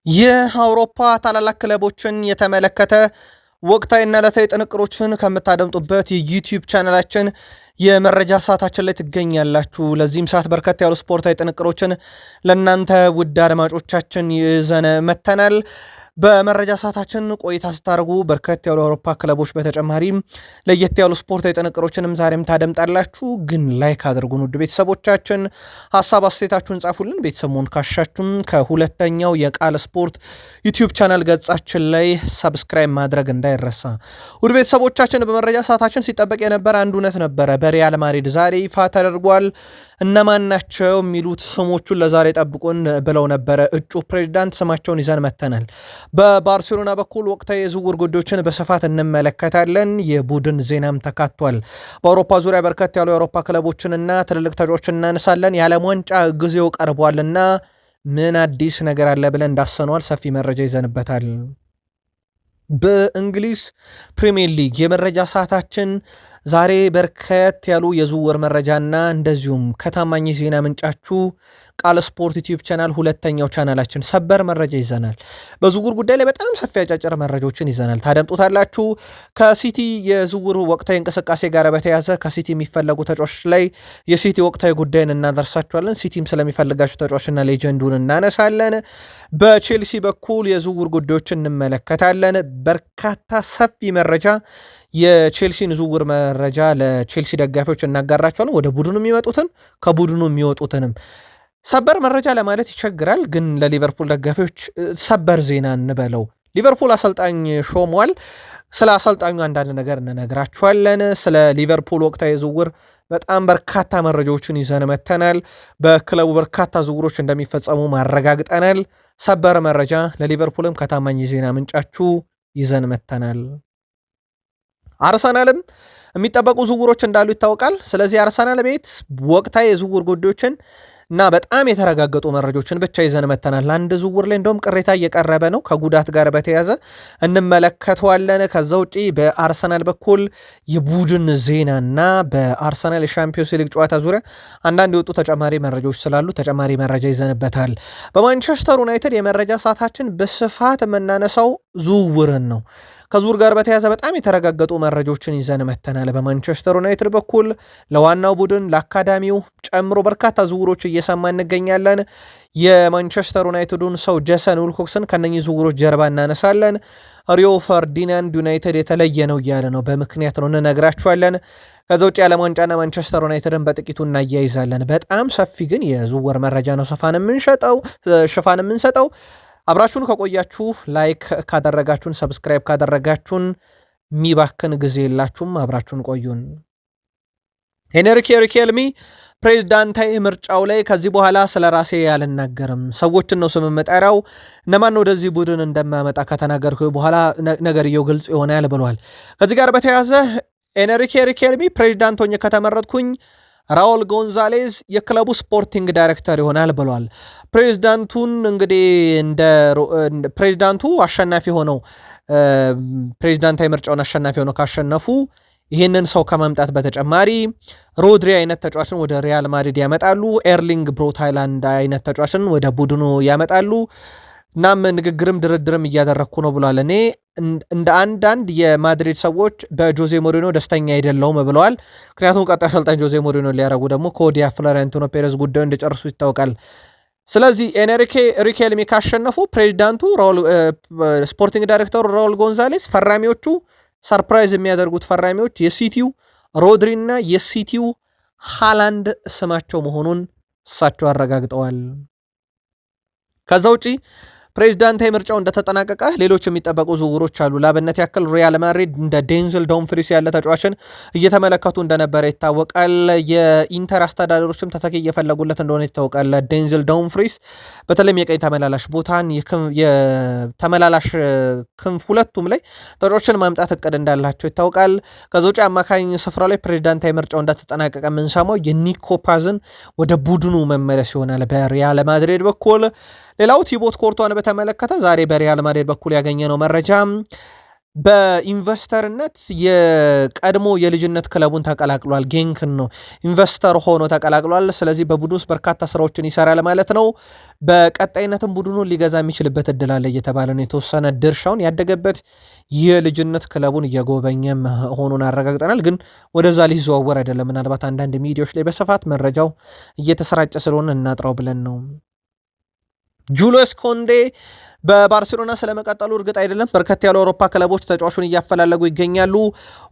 የአውሮፓ ታላላቅ ክለቦችን የተመለከተ ወቅታዊና ዕለታዊ ጥንቅሮችን ከምታደምጡበት የዩቲዩብ ቻናላችን የመረጃ ሰዓታችን ላይ ትገኛላችሁ። ለዚህም ሰዓት በርከት ያሉ ስፖርታዊ ጥንቅሮችን ለእናንተ ውድ አድማጮቻችን ይዘን መተናል። በመረጃ ሰዓታችን ቆይታ ስታደርጉ በርከት ያሉ የአውሮፓ ክለቦች በተጨማሪም ለየት ያሉ ስፖርታዊ ጥንቅሮችንም ዛሬም ታደምጣላችሁ። ግን ላይክ አድርጉን ውድ ቤተሰቦቻችን፣ ሀሳብ አስተያየታችሁን ጻፉልን። ቤተሰብ መሆን ካሻችሁም ከሁለተኛው የቃል ስፖርት ዩቲዩብ ቻናል ገጻችን ላይ ሰብስክራይብ ማድረግ እንዳይረሳ። ውድ ቤተሰቦቻችን፣ በመረጃ ሰዓታችን ሲጠበቅ የነበረ አንድ እውነት ነበረ። በሪያል ማድሪድ ዛሬ ይፋ ተደርጓል። እነማን ናቸው የሚሉት ስሞቹን ለዛሬ ጠብቁን ብለው ነበረ እጩ ፕሬዚዳንት። ስማቸውን ይዘን መተናል። በባርሴሎና በኩል ወቅታዊ የዝውውር ጉዳዮችን በስፋት እንመለከታለን። የቡድን ዜናም ተካቷል። በአውሮፓ ዙሪያ በርከት ያሉ የአውሮፓ ክለቦችንና ትልልቅ ተጫዋቾችን እናነሳለን። የዓለም ዋንጫ ጊዜው ቀርቧልና ምን አዲስ ነገር አለ ብለን እንዳሰነዋል ሰፊ መረጃ ይዘንበታል። በእንግሊዝ ፕሪሚየር ሊግ የመረጃ ሰዓታችን ዛሬ በርከት ያሉ የዝውውር መረጃና እንደዚሁም ከታማኝ ዜና ምንጫችሁ ቃል ስፖርት ዩቲዩብ ቻናል ሁለተኛው ቻናላችን ሰበር መረጃ ይዘናል። በዝውውር ጉዳይ ላይ በጣም ሰፊ አጫጭር መረጃዎችን ይዘናል፣ ታደምጡታላችሁ። ከሲቲ የዝውውር ወቅታዊ እንቅስቃሴ ጋር በተያዘ ከሲቲ የሚፈለጉ ተጫዋቾች ላይ የሲቲ ወቅታዊ ጉዳይን እናደርሳችኋለን። ሲቲም ስለሚፈልጋቸው ተጫዋችና ሌጀንዱን እናነሳለን። በቼልሲ በኩል የዝውውር ጉዳዮችን እንመለከታለን። በርካታ ሰፊ መረጃ የቼልሲን ዝውውር መረጃ ለቼልሲ ደጋፊዎች እናጋራቸዋለን። ወደ ቡድኑ የሚመጡትን ከቡድኑ የሚወጡትንም ሰበር መረጃ ለማለት ይቸግራል፣ ግን ለሊቨርፑል ደጋፊዎች ሰበር ዜና እንበለው። ሊቨርፑል አሰልጣኝ ሾሟል። ስለ አሰልጣኙ አንዳንድ ነገር እንነግራችኋለን። ስለ ሊቨርፑል ወቅታዊ ዝውውር በጣም በርካታ መረጃዎችን ይዘን መተናል። በክለቡ በርካታ ዝውውሮች እንደሚፈጸሙ ማረጋግጠናል። ሰበር መረጃ ለሊቨርፑልም ከታማኝ ዜና ምንጫችሁ ይዘን መተናል። አርሰናልም የሚጠበቁ ዝውውሮች እንዳሉ ይታወቃል። ስለዚህ አርሰናል ቤት ወቅታዊ የዝውውር ጉዳዮችን እና በጣም የተረጋገጡ መረጃዎችን ብቻ ይዘን መተናል። አንድ ዝውውር ላይ እንደውም ቅሬታ እየቀረበ ነው ከጉዳት ጋር በተያዘ እንመለከተዋለን። ከዛ ውጪ በአርሰናል በኩል የቡድን ዜናና በአርሰናል የሻምፒዮንስ ሊግ ጨዋታ ዙሪያ አንዳንድ የወጡ ተጨማሪ መረጃዎች ስላሉ ተጨማሪ መረጃ ይዘንበታል። በማንቸስተር ዩናይትድ የመረጃ ሰዓታችን በስፋት የምናነሳው ዝውውርን ነው። ከዝውውር ጋር በተያዘ በጣም የተረጋገጡ መረጃዎችን ይዘን መተናል። በማንቸስተር ዩናይትድ በኩል ለዋናው ቡድን ለአካዳሚው ጨምሮ በርካታ ዝውውሮች እየሰማ እንገኛለን። የማንቸስተር ዩናይትዱን ሰው ጄሰን ዊልኮክስን ከነኚህ ዝውውሮች ጀርባ እናነሳለን። ሪዮ ፈርዲናንድ ዩናይትድ የተለየ ነው እያለ ነው፣ በምክንያት ነው እንነግራችኋለን። ከዛ ውጭ የዓለም ዋንጫና ማንቸስተር ዩናይትድን በጥቂቱ እናያይዛለን። በጣም ሰፊ ግን የዝውውር መረጃ ነው ሽፋን የምንሰጠው። አብራችሁን ከቆያችሁ ላይክ ካደረጋችሁን ሰብስክራይብ ካደረጋችሁን የሚባክን ጊዜ የላችሁም። አብራችሁን ቆዩን። ሄንሪክ ሪኬልሚ ፕሬዝዳንታዊ ምርጫው ላይ ከዚህ በኋላ ስለ ራሴ ያልናገርም፣ ሰዎችን ነው ስም የምጠራው፣ እነማን ወደዚህ ቡድን እንደማመጣ ከተናገርኩ በኋላ ነገርየው ግልጽ ይሆናል ብሏል። ከዚህ ጋር በተያያዘ ሄንሪክ ሪኬልሚ ፕሬዝዳንት ሆኜ ከተመረጥኩኝ ራውል ጎንዛሌዝ የክለቡ ስፖርቲንግ ዳይሬክተር ይሆናል ብሏል። ፕሬዚዳንቱን እንግዲህ እንደ ፕሬዚዳንቱ አሸናፊ ሆነው ፕሬዚዳንታዊ ምርጫውን አሸናፊ ሆነው ካሸነፉ ይህንን ሰው ከማምጣት በተጨማሪ ሮድሪ አይነት ተጫዋችን ወደ ሪያል ማድሪድ ያመጣሉ። ኤርሊንግ ብሮት ሃይላንድ አይነት ተጫዋችን ወደ ቡድኑ ያመጣሉ። እናም ንግግርም ድርድርም እያደረግኩ ነው ብሏል። እኔ እንደ አንዳንድ የማድሪድ ሰዎች በጆዜ ሞሪኖ ደስተኛ አይደለሁም ብለዋል። ምክንያቱም ቀጣይ አሰልጣኝ ጆዜ ሞሪኖ ሊያረጉ ደግሞ ከወዲያ ፍሎሬንቲኖ ፔሬዝ ጉዳዩ እንደጨርሱ ይታወቃል። ስለዚህ ኤንሪኬ ሪኬልሚ ካሸነፉ ፕሬዚዳንቱ ስፖርቲንግ ዳይሬክተሩ ራውል ጎንዛሌስ፣ ፈራሚዎቹ ሰርፕራይዝ የሚያደርጉት ፈራሚዎች የሲቲው ሮድሪ እና የሲቲው ሃላንድ ስማቸው መሆኑን እሳቸው አረጋግጠዋል። ከዛ ውጪ ፕሬዚዳንታዊ ምርጫው እንደተጠናቀቀ ሌሎች የሚጠበቁ ዝውውሮች አሉ። ላብነት ያክል ሪያል ማድሪድ እንደ ዴንዝል ዶምፍሪስ ያለ ተጫዋችን እየተመለከቱ እንደነበረ ይታወቃል። የኢንተር አስተዳደሮችም ተተኪ እየፈለጉለት እንደሆነ ይታወቃል። ዴንዝል ዶምፍሪስ በተለይም የቀኝ ተመላላሽ ቦታን የተመላላሽ ክንፍ ሁለቱም ላይ ተጫዋችን ማምጣት እቅድ እንዳላቸው ይታወቃል። ከዛ ውጭ አማካኝ ስፍራ ላይ ፕሬዚዳንታዊ ምርጫው እንደተጠናቀቀ የምንሰማው የኒኮ ፓዝን ወደ ቡድኑ መመለስ ይሆናል በሪያል ማድሪድ በኩል። ሌላው ቲቦት ኮርቷን በተመለከተ ዛሬ በሪያል ማድሪድ በኩል ያገኘነው መረጃ በኢንቨስተርነት የቀድሞ የልጅነት ክለቡን ተቀላቅሏል። ጌንክን ነው ኢንቨስተር ሆኖ ተቀላቅሏል። ስለዚህ በቡድን ውስጥ በርካታ ስራዎችን ይሰራል ማለት ነው። በቀጣይነትም ቡድኑን ሊገዛ የሚችልበት እድል አለ እየተባለ ነው። የተወሰነ ድርሻውን ያደገበት የልጅነት ክለቡን እየጎበኘ መሆኑን አረጋግጠናል። ግን ወደዛ ሊዘዋወር አይደለም። ምናልባት አንዳንድ ሚዲያዎች ላይ በስፋት መረጃው እየተሰራጨ ስለሆነ እናጥራው ብለን ነው። ጁልስ ኮንዴ በባርሴሎና ስለመቀጠሉ እርግጥ አይደለም። በርከት ያሉ አውሮፓ ክለቦች ተጫዋቹን እያፈላለጉ ይገኛሉ።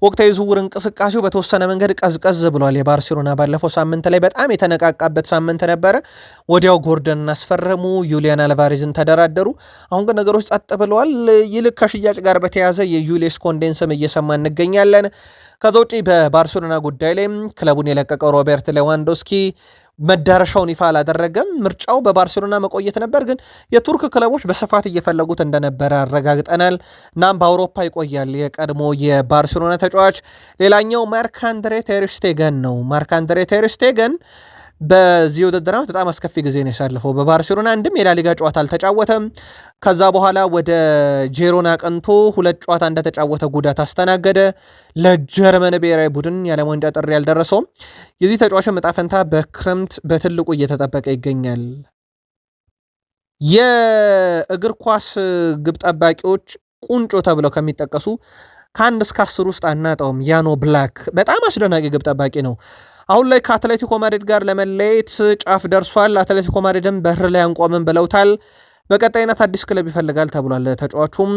ወቅታዊ ዝውውር እንቅስቃሴው በተወሰነ መንገድ ቀዝቀዝ ብሏል። የባርሴሎና ባለፈው ሳምንት ላይ በጣም የተነቃቃበት ሳምንት ነበረ። ወዲያው ጎርደንን አስፈረሙ፣ ዩሊያን አልቫሬዝን ተደራደሩ። አሁን ግን ነገሮች ጸጥ ብለዋል። ይልቅ ከሽያጭ ጋር በተያያዘ የጁልስ ኮንዴን ስም እየሰማ እንገኛለን። ከዛ ውጪ በባርሴሎና ጉዳይ ላይ ክለቡን የለቀቀው ሮቤርት ሌዋንዶስኪ መዳረሻውን ይፋ አላደረገም። ምርጫው በባርሴሎና መቆየት ነበር፣ ግን የቱርክ ክለቦች በስፋት እየፈለጉት እንደነበረ አረጋግጠናል። እናም በአውሮፓ ይቆያል የቀድሞ የባርሴሎና ተጫዋች። ሌላኛው ማርክ አንድሬ ቴር ስቴገን ነው። ማርክ አንድሬ ቴር ስቴገን በዚህ ውድድር ዓመት በጣም አስከፊ ጊዜ ነው ያሳለፈው። በባርሴሎና አንድም የላሊጋ ጨዋታ አልተጫወተም። ከዛ በኋላ ወደ ጄሮና ቀንቶ 2 ጨዋታ እንደተጫወተ ጉዳት አስተናገደ። ለጀርመን ብሔራዊ ቡድን የዓለም ዋንጫ ጥሪ ያልደረሰውም። የዚህ ተጫዋችን ዕጣ ፈንታ በክረምት በትልቁ እየተጠበቀ ይገኛል። የእግር ኳስ ግብ ጠባቂዎች ቁንጮ ተብለው ከሚጠቀሱ ከ1 እስከ 10 ውስጥ አናጣውም። ያኖ ብላክ በጣም አስደናቂ ግብ ጠባቂ ነው። አሁን ላይ ከአትሌቲኮ ማድሪድ ጋር ለመለየት ጫፍ ደርሷል። አትሌቲኮ ማድሪድም በር ላይ አንቆምም ብለውታል። በቀጣይነት አዲስ ክለብ ይፈልጋል ተብሏል። ተጫዋቹም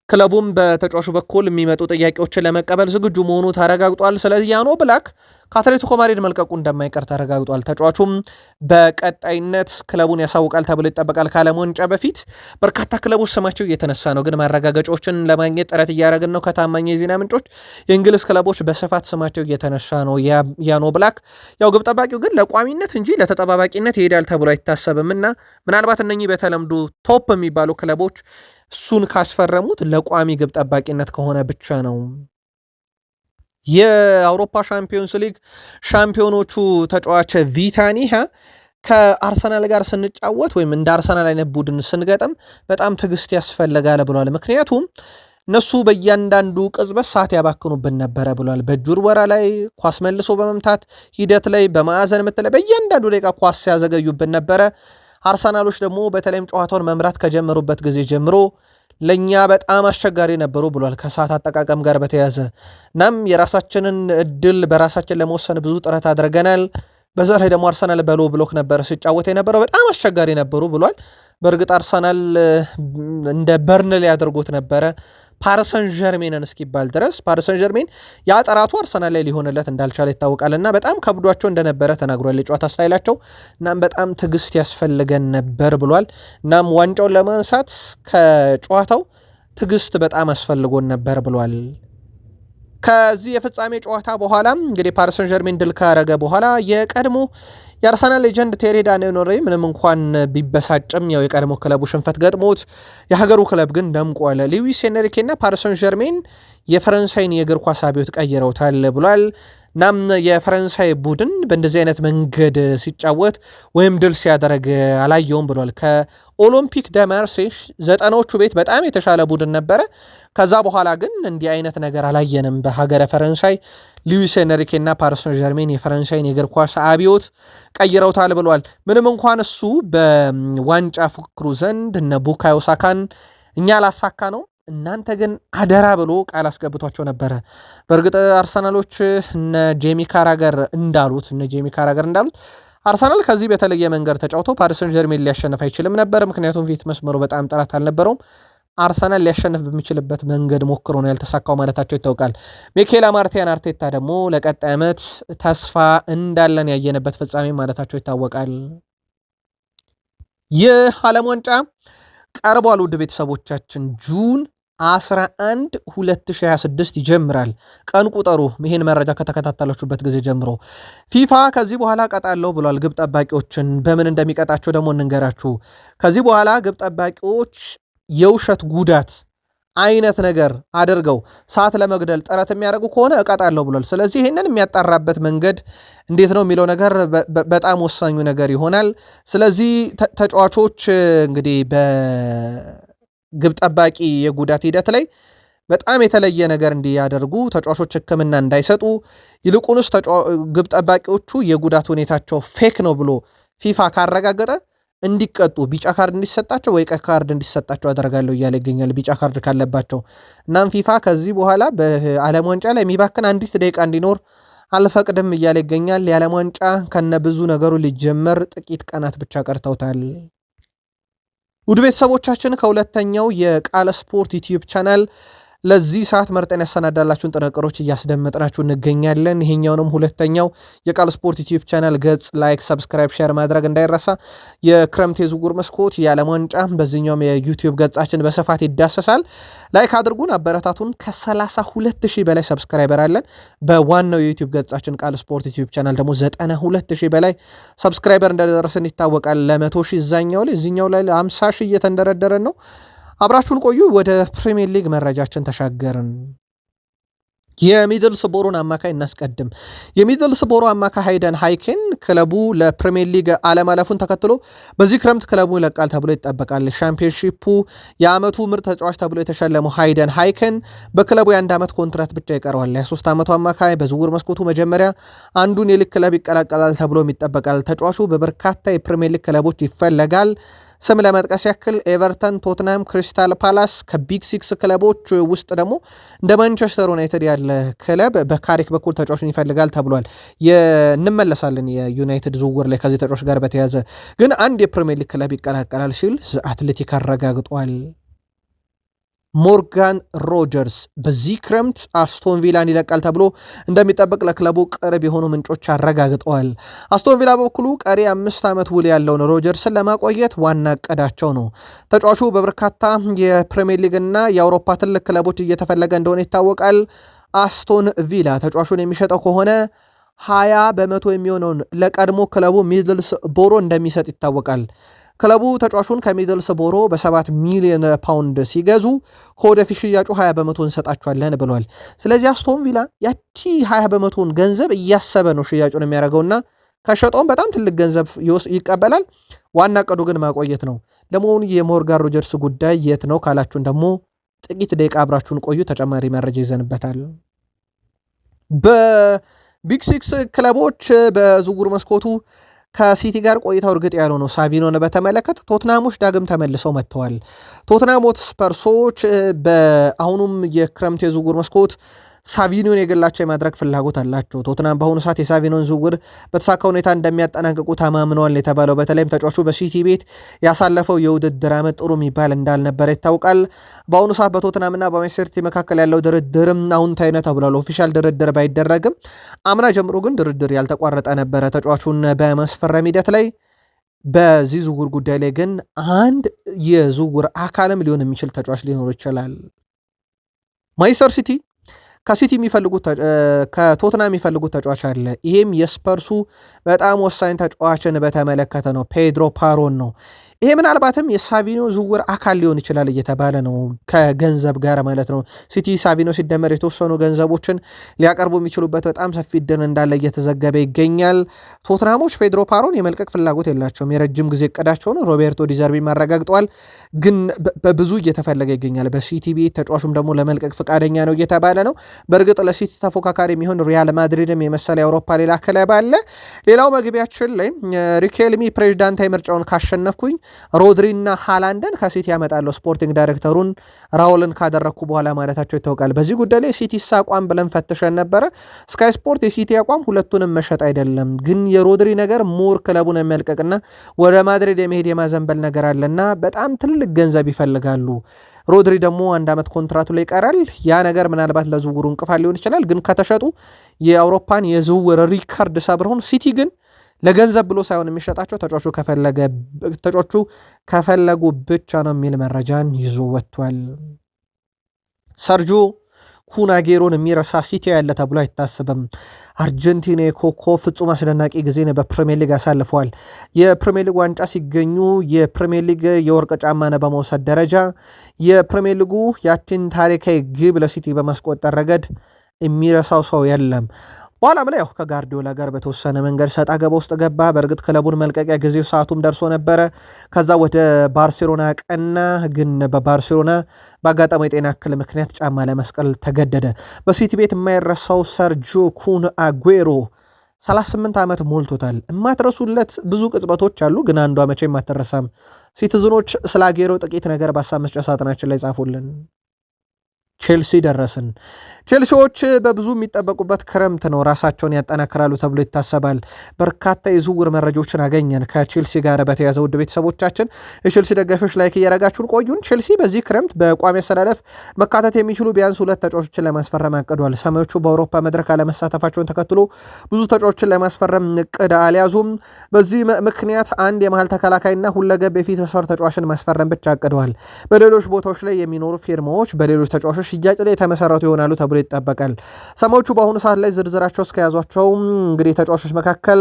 ክለቡም በተጫዋቹ በኩል የሚመጡ ጥያቄዎችን ለመቀበል ዝግጁ መሆኑ ተረጋግጧል። ስለዚህ ያኖ ብላክ ከአትሌቲኮ ማድሪድ መልቀቁ እንደማይቀር ተረጋግጧል። ተጫዋቹም በቀጣይነት ክለቡን ያሳውቃል ተብሎ ይጠበቃል። ከዓለም ዋንጫ በፊት በርካታ ክለቦች ስማቸው እየተነሳ ነው፣ ግን ማረጋገጫዎችን ለማግኘት ጥረት እያደረግን ነው። ከታማኝ የዜና ምንጮች የእንግሊዝ ክለቦች በስፋት ስማቸው እየተነሳ ነው። ያኖ ብላክ ያው ግብ ጠባቂው ግን ለቋሚነት እንጂ ለተጠባባቂነት ይሄዳል ተብሎ አይታሰብም እና ምናልባት እነኚህ በተለምዶ ቶፕ የሚባሉ ክለቦች እሱን ካስፈረሙት ለቋሚ ግብ ጠባቂነት ከሆነ ብቻ ነው። የአውሮፓ ሻምፒዮንስ ሊግ ሻምፒዮኖቹ ተጫዋች ቪታኒሃ ከአርሰናል ጋር ስንጫወት ወይም እንደ አርሰናል አይነት ቡድን ስንገጥም በጣም ትዕግስት ያስፈልጋል ብሏል። ምክንያቱም እነሱ በእያንዳንዱ ቅጽበት ሰዓት ያባክኑብን ነበረ ብሏል። በእጅ ውርወራ ላይ፣ ኳስ መልሶ በመምታት ሂደት ላይ፣ በማዕዘን ምት ላይ በእያንዳንዱ ደቂቃ ኳስ ሲያዘገዩብን ነበረ። አርሰናሎች ደግሞ በተለይም ጨዋታውን መምራት ከጀመሩበት ጊዜ ጀምሮ ለእኛ በጣም አስቸጋሪ ነበሩ ብሏል። ከሰዓት አጠቃቀም ጋር በተያዘ እናም የራሳችንን እድል በራሳችን ለመወሰን ብዙ ጥረት አድርገናል። በዛ ላይ ደግሞ አርሰናል በሎ ብሎክ ነበረ ሲጫወት የነበረው በጣም አስቸጋሪ ነበሩ ብሏል። በእርግጥ አርሰናል እንደ በርንሌ ያደርጎት ነበረ ፓሪሰን ጀርሜንን እስኪባል ድረስ። ፓሪሰን ጀርሜን ያ ጠራቱ አርሰናል ላይ ሊሆንለት እንዳልቻለ ይታወቃልና በጣም ከብዷቸው እንደነበረ ተናግሯል። የጨዋታ ስታይላቸው እናም በጣም ትዕግስት ያስፈልገን ነበር ብሏል። እናም ዋንጫውን ለማንሳት ከጨዋታው ትዕግስት በጣም አስፈልጎን ነበር ብሏል። ከዚህ የፍጻሜ ጨዋታ በኋላ እንግዲህ ፓሪሰን ጀርሜን ድል ካረገ በኋላ የቀድሞ የአርሰናል ሌጀንድ ቴሪ ዳንኤል ምንም እንኳን ቢበሳጭም ያው የቀድሞ ክለቡ ሽንፈት ገጥሞት የሀገሩ ክለብ ግን ደምቋል። ሉዊስ ኤንሪኬ እና ፓሪሰን ጀርሜን የፈረንሳይን የእግር ኳስ አብዮት ቀይረውታል ብሏል። እናም የፈረንሳይ ቡድን በእንደዚህ አይነት መንገድ ሲጫወት ወይም ድል ሲያደረግ አላየውም ብሏል። ከኦሎምፒክ ደ ማርሴይ 90ዎቹ ቤት በጣም የተሻለ ቡድን ነበረ። ከዛ በኋላ ግን እንዲህ አይነት ነገር አላየንም በሀገረ ፈረንሳይ። ሉዊስ ኤንሪኬ እና ፓሪሰን ጀርሜን የፈረንሳይን የእግር ኳስ አብዮት ቀይረውታል ብሏል። ምንም እንኳን እሱ በዋንጫ ፉክክሩ ዘንድ እነ ቡካዮ ሳካን እኛ ላሳካ ነው እናንተ ግን አደራ ብሎ ቃል አስገብቷቸው ነበረ። በእርግጥ አርሰናሎች እነ ጄሚ ካራገር እንዳሉት አርሰናል ከዚህ በተለየ መንገድ ተጫውቶ ፓሪሰን ጀርሜን ሊያሸንፍ አይችልም ነበር። ምክንያቱም ፊት መስመሩ በጣም ጥራት አልነበረውም። አርሰናል ሊያሸንፍ በሚችልበት መንገድ ሞክሮ ነው ያልተሳካው ማለታቸው ይታወቃል። ሚኬል አርቴታ አርቴታ ደግሞ ለቀጣይ ዓመት ተስፋ እንዳለን ያየነበት ፍጻሜ ማለታቸው ይታወቃል። ይህ ዓለም ዋንጫ ቀርቧል። ውድ ቤተሰቦቻችን ጁን 11 2026 ይጀምራል። ቀን ቁጠሩ። ይህን መረጃ ከተከታተላችሁበት ጊዜ ጀምሮ ፊፋ ከዚህ በኋላ ቀጣለሁ ብሏል። ግብ ጠባቂዎችን በምን እንደሚቀጣቸው ደግሞ እንንገራችሁ። ከዚህ በኋላ ግብ ጠባቂዎች የውሸት ጉዳት አይነት ነገር አድርገው ሰዓት ለመግደል ጥረት የሚያደርጉ ከሆነ እቀጣለሁ ብሏል። ስለዚህ ይህንን የሚያጣራበት መንገድ እንዴት ነው የሚለው ነገር በጣም ወሳኙ ነገር ይሆናል። ስለዚህ ተጫዋቾች እንግዲህ በግብ ጠባቂ የጉዳት ሂደት ላይ በጣም የተለየ ነገር እንዲያደርጉ ተጫዋቾች ሕክምና እንዳይሰጡ ይልቁንስ ግብ ጠባቂዎቹ የጉዳት ሁኔታቸው ፌክ ነው ብሎ ፊፋ ካረጋገጠ እንዲቀጡ ቢጫ ካርድ እንዲሰጣቸው ወይ ቀይ ካርድ እንዲሰጣቸው አደርጋለሁ እያለ ይገኛል። ቢጫ ካርድ ካለባቸው እናም ፊፋ ከዚህ በኋላ በዓለም ዋንጫ ላይ የሚባክን አንዲት ደቂቃ እንዲኖር አልፈቅድም እያለ ይገኛል። የዓለም ዋንጫ ከነ ብዙ ነገሩ ሊጀመር ጥቂት ቀናት ብቻ ቀርተውታል። ውድ ቤተሰቦቻችን ከሁለተኛው የቃል ስፖርት ዩቲዩብ ቻናል ለዚህ ሰዓት መርጠን ያሰናዳላችሁን ጥንቅሮች እያስደመጥናችሁ እንገኛለን። ይሄኛውንም ሁለተኛው የቃል ስፖርት ዩቲዩብ ቻናል ገጽ ላይክ፣ ሰብስክራይብ፣ ሼር ማድረግ እንዳይረሳ። የክረምት የዝውውር መስኮት የዓለም ዋንጫ በዚህኛውም የዩቲዩብ ገጻችን በስፋት ይዳሰሳል። ላይክ አድርጉን፣ አበረታቱን። ከ32,000 በላይ ሰብስክራይበር አለን። በዋናው የዩቲዩብ ገጻችን ቃል ስፖርት ዩቲዩብ ቻናል ደግሞ 92,000 በላይ ሰብስክራይበር እንደደረሰን ይታወቃል። ለ100,000 እዚኛው ላይ 50,000 እየተንደረደረን ነው። አብራችሁን ቆዩ። ወደ ፕሪሚየር ሊግ መረጃችን ተሻገርን። የሚድልስቦሮን አማካይ እናስቀድም። የሚድልስቦሮ አማካይ ሃይደን ሃይኬን ክለቡ ለፕሪሚየር ሊግ አለማለፉን ተከትሎ በዚህ ክረምት ክለቡ ይለቃል ተብሎ ይጠበቃል። ሻምፒዮንሺፑ የዓመቱ ምርጥ ተጫዋች ተብሎ የተሸለመው ሃይደን ሃይኬን በክለቡ የ1 ዓመት ኮንትራት ብቻ ይቀረዋል። የ3 ዓመቱ አማካይ በዝውውር መስኮቱ መጀመሪያ አንዱን የሊግ ክለብ ይቀላቀላል ተብሎም ይጠበቃል። ተጫዋቹ በበርካታ የፕሪሚየር ሊግ ክለቦች ይፈለጋል። ስም ለመጥቀስ ያክል ኤቨርተን፣ ቶትናም፣ ክሪስታል ፓላስ ከቢግ ሲክስ ክለቦች ውስጥ ደግሞ እንደ ማንቸስተር ዩናይትድ ያለ ክለብ በካሪክ በኩል ተጫዋችን ይፈልጋል ተብሏል። እንመለሳለን የዩናይትድ ዝውውር ላይ ከዚህ ተጫዋች ጋር በተያዘ ግን አንድ የፕሪሚየር ሊግ ክለብ ይቀላቀላል ሲል አትሌቲክ አረጋግጧል። ሞርጋን ሮጀርስ በዚህ ክረምት አስቶን ቪላን ይለቃል ተብሎ እንደሚጠበቅ ለክለቡ ቅርብ የሆኑ ምንጮች አረጋግጠዋል። አስቶን ቪላ በበኩሉ ቀሪ 5 ዓመት ውል ያለውን ሮጀርስን ለማቆየት ዋና እቅዳቸው ነው። ተጫዋቹ በበርካታ የፕሪሚየር ሊግ እና የአውሮፓ ትልቅ ክለቦች እየተፈለገ እንደሆነ ይታወቃል። አስቶን ቪላ ተጫዋቹን የሚሸጠው ከሆነ 20% የሚሆነውን ለቀድሞ ክለቡ ሚድልስ ቦሮ እንደሚሰጥ ይታወቃል። ክለቡ ተጫዋቹን ከሚድልስቦሮ በ7 ሚሊዮን ፓውንድ ሲገዙ ከወደፊት ሽያጩ 20% እንሰጣቸዋለን ብሏል። ስለዚህ አስቶን ቪላ ያቺ 20% ገንዘብ እያሰበ ነው ሽያጩን የሚያደርገውና ከሸጠውም በጣም ትልቅ ገንዘብ ይቀበላል። ዋና ቀዱ ግን ማቆየት ነው። ለመሆኑ የሞርጋን ሮጀርስ ጉዳይ የት ነው ካላችሁን ደግሞ ጥቂት ደቂቃ አብራችሁን ቆዩ። ተጨማሪ መረጃ ይዘንበታል። በቢግ ሲክስ ክለቦች በዝውውር መስኮቱ ከሲቲ ጋር ቆይታው እርግጥ ያለው ነው። ሳቪኖን በተመለከተ ቶትናሞች ዳግም ተመልሰው መጥተዋል። ቶትናም ሆትስፐርሶች በአሁኑም የክረምት የዝውውር መስኮት ሳቪኖን የግላቸው የማድረግ ፍላጎት አላቸው። ቶትናም በአሁኑ ሰዓት የሳቪኖን ዝውውር በተሳካ ሁኔታ እንደሚያጠናቅቁ ተማምነዋል የተባለው በተለይም ተጫዋቹ በሲቲ ቤት ያሳለፈው የውድድር ዓመት ጥሩ የሚባል እንዳልነበረ ይታወቃል። በአሁኑ ሰዓት በቶትናምና በማንቸስተር ሲቲ መካከል ያለው ድርድርም አዎንታዊ ነው ተብሏል። ኦፊሻል ድርድር ባይደረግም አምና ጀምሮ ግን ድርድር ያልተቋረጠ ነበረ ተጫዋቹን በማስፈረም ሂደት ላይ። በዚህ ዝውውር ጉዳይ ላይ ግን አንድ የዝውውር አካልም ሊሆን የሚችል ተጫዋች ሊኖር ይችላል። ማንቸስተር ሲቲ ከቶትናም የሚፈልጉት ተጫዋች አለ። ይሄም የስፐርሱ በጣም ወሳኝ ተጫዋችን በተመለከተ ነው። ፔድሮ ፓሮን ነው። ይሄ ምናልባትም የሳቪኖ ዝውውር አካል ሊሆን ይችላል እየተባለ ነው፣ ከገንዘብ ጋር ማለት ነው። ሲቲ ሳቪኖ ሲደመር የተወሰኑ ገንዘቦችን ሊያቀርቡ የሚችሉበት በጣም ሰፊ ዕድል እንዳለ እየተዘገበ ይገኛል። ቶትናሞች ፔድሮ ፓሮን የመልቀቅ ፍላጎት የላቸውም። የረጅም ጊዜ እቅዳቸውን ሮቤርቶ ዲዘርቢ አረጋግጠዋል። ግን በብዙ እየተፈለገ ይገኛል በሲቲ ቤት። ተጫዋቹም ደግሞ ለመልቀቅ ፈቃደኛ ነው እየተባለ ነው። በእርግጥ ለሲቲ ተፎካካሪ የሚሆን ሪያል ማድሪድም የመሰለ የአውሮፓ ሌላ ክለብ አለ። ሌላው መግቢያችን ላይ ሪኬልሚ ፕሬዚዳንታዊ ምርጫውን ካሸነፍኩኝ ሮድሪና ሃላንድን ከሲቲ ያመጣለው ስፖርቲንግ ዳይሬክተሩን ራውልን ካደረግኩ በኋላ ማለታቸው ይታወቃል። በዚህ ጉዳይ ላይ ሲቲስ አቋም ብለን ፈትሸን ነበረ። ስካይ ስፖርት የሲቲ አቋም ሁለቱንም መሸጥ አይደለም፣ ግን የሮድሪ ነገር ሞር ክለቡን የሚያልቀቅና ወደ ማድሪድ የመሄድ የማዘንበል ነገር አለና በጣም ትልቅ ገንዘብ ይፈልጋሉ። ሮድሪ ደግሞ 1 ዓመት ኮንትራቱ ላይ ይቀራል። ያ ነገር ምናልባት ለዝውውሩ እንቅፋት ሊሆን ይችላል። ግን ከተሸጡ የአውሮፓን የዝውውር ሪካርድ ሰብረውን ሲቲ ግን ለገንዘብ ብሎ ሳይሆን የሚሸጣቸው ተጫዋቹ ከፈለጉ ብቻ ነው የሚል መረጃን ይዞ ወጥቷል። ሰርጆ ኩናጌሮን የሚረሳ ሲቲ ያለ ተብሎ አይታሰብም። አርጀንቲና ኮከብ ፍጹም አስደናቂ ጊዜን በፕሪሚየር ሊግ አሳልፈዋል። የፕሪሚየር ሊግ ዋንጫ ሲገኙ የፕሪሚየር ሊግ የወርቅ ጫማን በመውሰድ ደረጃ የፕሪሚየር ሊጉ ያችን ታሪካዊ ግብ ለሲቲ በማስቆጠር ረገድ የሚረሳው ሰው የለም። በኋላም ላይ ያው ከጋርዲዮላ ጋር በተወሰነ መንገድ ሰጣ ገባ ውስጥ ገባ። በእርግጥ ክለቡን መልቀቂያ ጊዜው ሰዓቱም ደርሶ ነበረ። ከዛ ወደ ባርሴሎና ቀና። ግን በባርሴሎና በአጋጣሚ የጤና እክል ምክንያት ጫማ ለመስቀል ተገደደ። በሲቲ ቤት የማይረሳው ሰርጂዮ ኩን አጉዌሮ 38 ዓመት ሞልቶታል። የማትረሱለት ብዙ ቅጽበቶች አሉ፣ ግን አንዷ መቼም አትረሳም። ሲቲዝኖች ስለ አጉዌሮ ጥቂት ነገር በሀሳብ መስጫ ሳጥናችን ላይ ጻፉልን። ቼልሲ ደረስን። ቼልሲዎች በብዙ የሚጠበቁበት ክረምት ነው። ራሳቸውን ያጠናክራሉ ተብሎ ይታሰባል። በርካታ የዝውውር መረጃዎችን አገኘን ከቼልሲ ጋር በተያዘ ውድ ቤተሰቦቻችን የቼልሲ ደጋፊዎች ላይክ እያረጋችሁን ቆዩን። ቼልሲ በዚህ ክረምት በቋሚ አሰላለፍ መካተት የሚችሉ ቢያንስ 2 ተጫዋቾችን ለማስፈረም አቅዷል። ሰማዮቹ በአውሮፓ መድረክ አለመሳተፋቸውን ተከትሎ ብዙ ተጫዋቾችን ለማስፈረም እቅድ አልያዙም። በዚህ ምክንያት አንድ የመሃል ተከላካይና ሁለገብ የፊት መስመር ተጫዋችን ማስፈረም ብቻ አቅደዋል። በሌሎች ቦታዎች ላይ የሚኖሩ ፊርማዎች በሌሎች ተጫዋቾች ሽያጭ ላይ የተመሰረቱ ይሆናሉ ተብሎ ይጠበቃል። ሰማዮቹ በአሁኑ ሰዓት ላይ ዝርዝራቸው እስከያዟቸው እንግዲህ ተጫዋቾች መካከል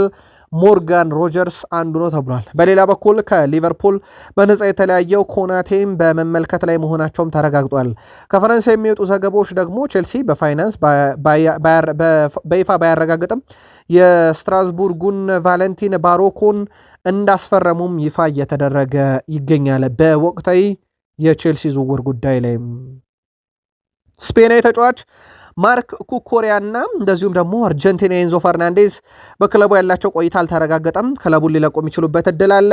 ሞርጋን ሮጀርስ አንዱ ነው ተብሏል። በሌላ በኩል ከሊቨርፑል በነፃ የተለያየው ኮናቴም በመመልከት ላይ መሆናቸውም ተረጋግጧል። ከፈረንሳይ የሚወጡ ዘገባዎች ደግሞ ቼልሲ በፋይናንስ በይፋ ባያረጋግጥም የስትራስቡርጉን ቫለንቲን ባሮኮን እንዳስፈረሙም ይፋ እየተደረገ ይገኛል። በወቅታዊ የቼልሲ ዝውውር ጉዳይ ላይ ስፔናዊ ተጫዋች ማርክ ኩኮሪያና እንደዚሁም ደግሞ አርጀንቲና ኤንዞ ፈርናንዴዝ በክለቡ ያላቸው ቆይታ አልተረጋገጠም። ክለቡን ሊለቁ የሚችሉበት እድል አለ።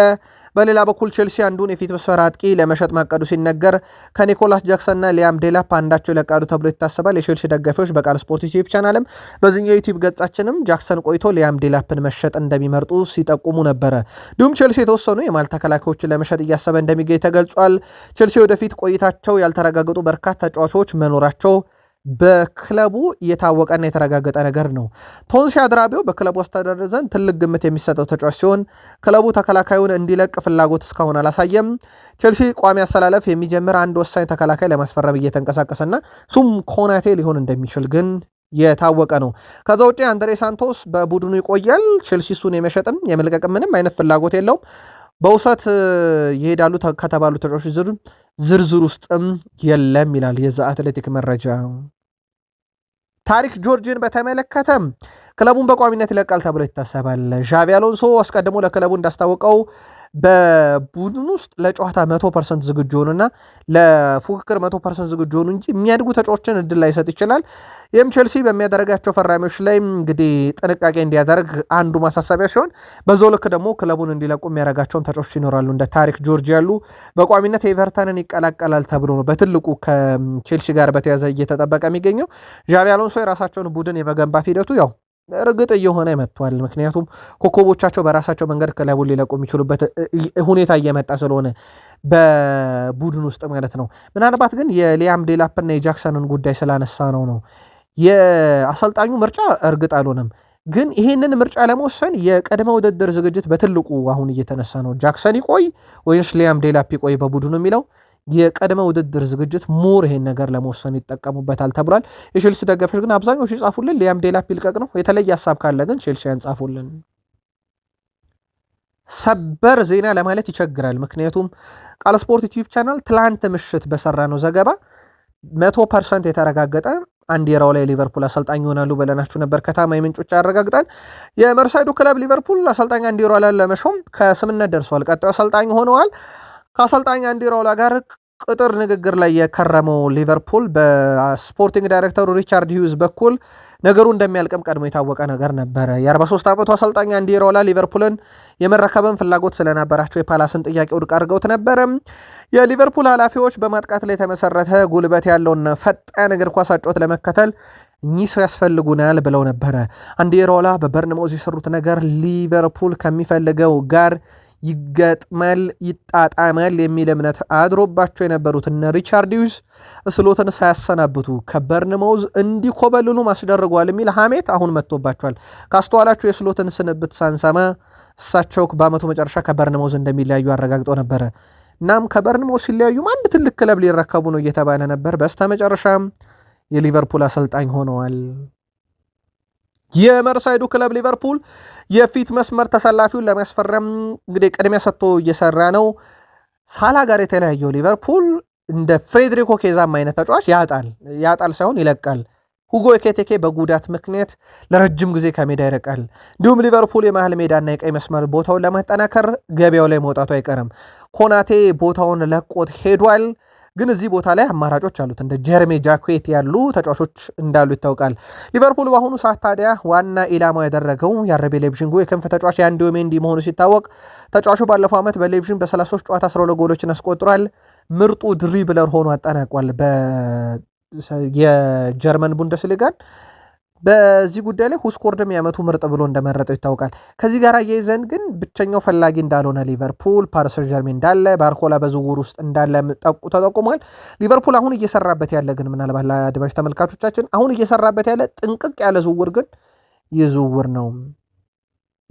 በሌላ በኩል ቼልሲ አንዱን የፊት መስመር አጥቂ ለመሸጥ ማቀዱ ሲነገር ከኒኮላስ ጃክሰንና ሊያም ዴላፕ አንዳቸው ይለቃሉ ተብሎ ይታሰባል። የቼልሲ ደጋፊዎች በቃል ስፖርት ዩቲዩብ ቻናልም በዚህኛው ዩቲዩብ ገጻችንም ጃክሰን ቆይቶ ሊያም ዴላፕን መሸጥ እንደሚመርጡ ሲጠቁሙ ነበረ። እንዲሁም ቼልሲ የተወሰኑ የማል ተከላካዮችን ለመሸጥ እያሰበ እንደሚገኝ ተገልጿል። ቼልሲ ወደፊት ቆይታቸው ያልተረጋገጡ በርካታ ተጫዋቾች መኖራቸው በክለቡ የታወቀና የተረጋገጠ ነገር ነው። ቶንሲ አድራቢው በክለቡ አስተዳደር ዘንድ ትልቅ ግምት የሚሰጠው ተጫዋች ሲሆን ክለቡ ተከላካዩን እንዲለቅ ፍላጎት እስካሁን አላሳየም። ቼልሲ ቋሚ አሰላለፍ የሚጀምር አንድ ወሳኝ ተከላካይ ለማስፈረም እየተንቀሳቀሰና እሱም ኮናቴ ሊሆን እንደሚችል ግን የታወቀ ነው። ከዛ ውጪ አንድሬ ሳንቶስ በቡድኑ ይቆያል። ቼልሲ እሱን የመሸጥም የመልቀቅም ምንም አይነት ፍላጎት የለውም። በውሰት ይሄዳሉ ከተባሉ ተጫዋቾች ዝርዝር ውስጥም የለም ይላል የዛ አትሌቲክ መረጃ። ታሪክ ጆርጅን በተመለከተ ክለቡን በቋሚነት ይለቃል ተብሎ ይታሰባል። ዣቪ አሎንሶ አስቀድሞ ለክለቡ እንዳስታወቀው በቡድን ውስጥ ለጨዋታ 100% ዝግጁ ሆኑና ለፉክክር 100% ዝግጁ ሆኑ እንጂ የሚያድጉ ተጫዋቾችን እድል ላይሰጥ ይችላል። ይህም ቼልሲ በሚያደርጋቸው ፈራሚዎች ላይ እንግዲህ ጥንቃቄ እንዲያደርግ አንዱ ማሳሰቢያ ሲሆን በዛው ልክ ደግሞ ክለቡን እንዲለቁ የሚያደርጋቸውን ተጫዋቾች ይኖራሉ። እንደ ታሪክ ጆርጅ ያሉ በቋሚነት ኤቨርተንን ይቀላቀላል ተብሎ ነው በትልቁ ከቼልሲ ጋር በተያዘ እየተጠበቀ የሚገኘው። ዣቪ አሎንሶ የራሳቸውን ቡድን የመገንባት ሂደቱ ያው እርግጥ እየሆነ መጥቷል። ምክንያቱም ኮከቦቻቸው በራሳቸው መንገድ ክለቡን ሊለቁ የሚችሉበት ሁኔታ እየመጣ ስለሆነ በቡድን ውስጥ ማለት ነው። ምናልባት ግን የሊያም ዴላፕና የጃክሰንን ጉዳይ ስላነሳ ነው የአሰልጣኙ ምርጫ እርግጥ አልሆነም። ግን ይህንን ምርጫ ለመወሰን የቅድመ ውድድር ዝግጅት በትልቁ አሁን እየተነሳ ነው። ጃክሰን ይቆይ ወይስ ሊያም ዴላፕ ይቆይ በቡድኑ የሚለው የቀድመ ውድድር ዝግጅት ሞር ይሄን ነገር ለመወሰን ይጠቀሙበታል ተብሏል። የቼልሲ ደጋፊዎች ግን አብዛኞቹ ይጻፉልን ሊያም ዴላፕ ይልቀቅ ነው። የተለየ ሀሳብ ካለ ግን ቼልሲ ያንጻፉልን። ሰበር ዜና ለማለት ይቸግራል። ምክንያቱም ቃል ስፖርት ዩቲዩብ ቻናል ትላንት ምሽት በሰራ ነው ዘገባ 100% የተረጋገጠ አንዴራው ላይ ሊቨርፑል አሰልጣኝ ይሆናሉ ብለናችሁ ነበር። ከታማኝ ምንጮች ያረጋግጣል። የመርሳይዱ ክለብ ሊቨርፑል አሰልጣኝ አንዴራው ላይ ለመሾም ከስምነት ደርሷል። ቀጣዩ አሰልጣኝ ሆነዋል። ከአሰልጣኝ አንዴራው ጋር ቅጥር ንግግር ላይ የከረመው ሊቨርፑል በስፖርቲንግ ዳይሬክተሩ ሪቻርድ ሂውዝ በኩል ነገሩ እንደሚያልቅም ቀድሞ የታወቀ ነገር ነበረ። የ43 ዓመቱ አሰልጣኝ አንዲ ኢራኦላ ሊቨርፑልን የመረከብን ፍላጎት ስለነበራቸው የፓላስን ጥያቄ ውድቅ አድርገውት ነበረ። የሊቨርፑል ኃላፊዎች በማጥቃት ላይ የተመሰረተ ጉልበት ያለውን ፈጣን እግር ኳስ አጨዋወት ለመከተል እኚህ ሰው ያስፈልጉናል ብለው ነበረ። አንዲ ኢራኦላ በበርንማውዝ የሰሩት ነገር ሊቨርፑል ከሚፈልገው ጋር ይገጥማል፣ ይጣጣማል የሚል እምነት አድሮባቸው የነበሩት እነ ሪቻርድ ሂውዝ ስሎትን ሳያሰናብቱ ከበርንማውዝ እንዲኮበልሉ ማስደርጓል የሚል ሐሜት አሁን መጥቶባቸዋል። ካስተዋላችሁ የስሎትን ስንብት ሳንሰማ እሳቸው በዓመቱ መጨረሻ ከበርንማውዝ እንደሚለያዩ አረጋግጠው ነበረ። እናም ከበርንማውዝ ሲለያዩም አንድ ትልቅ ክለብ ሊረከቡ ነው እየተባለ ነበር። በስተመጨረሻም የሊቨርፑል አሰልጣኝ ሆነዋል። የመርሳይዱ ክለብ ሊቨርፑል የፊት መስመር ተሰላፊውን ለማስፈረም እንግዲህ ቅድሚያ ሰጥቶ እየሰራ ነው። ሳላ ጋር የተለያየው ሊቨርፑል እንደ ፍሬድሪኮ ኬዛም አይነት ተጫዋች ያጣል ሳይሆን ይለቃል። ሁጎ ኤኪቲኬ በጉዳት ምክንያት ለረጅም ጊዜ ከሜዳ ይርቃል። እንዲሁም ሊቨርፑል የመሃል ሜዳና የቀይ መስመር ቦታውን ለማጠናከር ገበያው ላይ መውጣቱ አይቀርም። ኮናቴ ቦታውን ለቆት ሄዷል። ግን እዚህ ቦታ ላይ አማራጮች አሉት። እንደ ጀርሜ ጃኩዌት ያሉ ተጫዋቾች እንዳሉ ይታወቃል። ሊቨርፑል በአሁኑ ሰዓት ታዲያ ዋና ኢላማው ያደረገው የአርቢ ሌይፕዚጉ የክንፍ ተጫዋች የአንዲዮ ሜንዲ መሆኑ ሲታወቅ ተጫዋቹ ባለፈው ዓመት በሌይፕዚግ በ33 ጨዋታ 12 ጎሎችን አስቆጥሯል። ምርጡ ድሪብለር ሆኖ አጠናቋል የጀርመን ቡንደስሊጋን። በዚህ ጉዳይ ላይ ሁስኮርድም የዓመቱ ምርጥ ብሎ እንደመረጠው ይታወቃል። ከዚህ ጋር አያይዘን ግን ብቸኛው ፈላጊ እንዳልሆነ ሊቨርፑል ፓሪስ ሰን ዠርሜን እንዳለ ባርኮላ በዝውውር ውስጥ እንዳለ ተጠቁሟል። ሊቨርፑል አሁን እየሰራበት ያለ ግን ምናልባት ለአድማጭ ተመልካቾቻችን አሁን እየሰራበት ያለ ጥንቅቅ ያለ ዝውውር ግን ይህ ዝውውር ነው።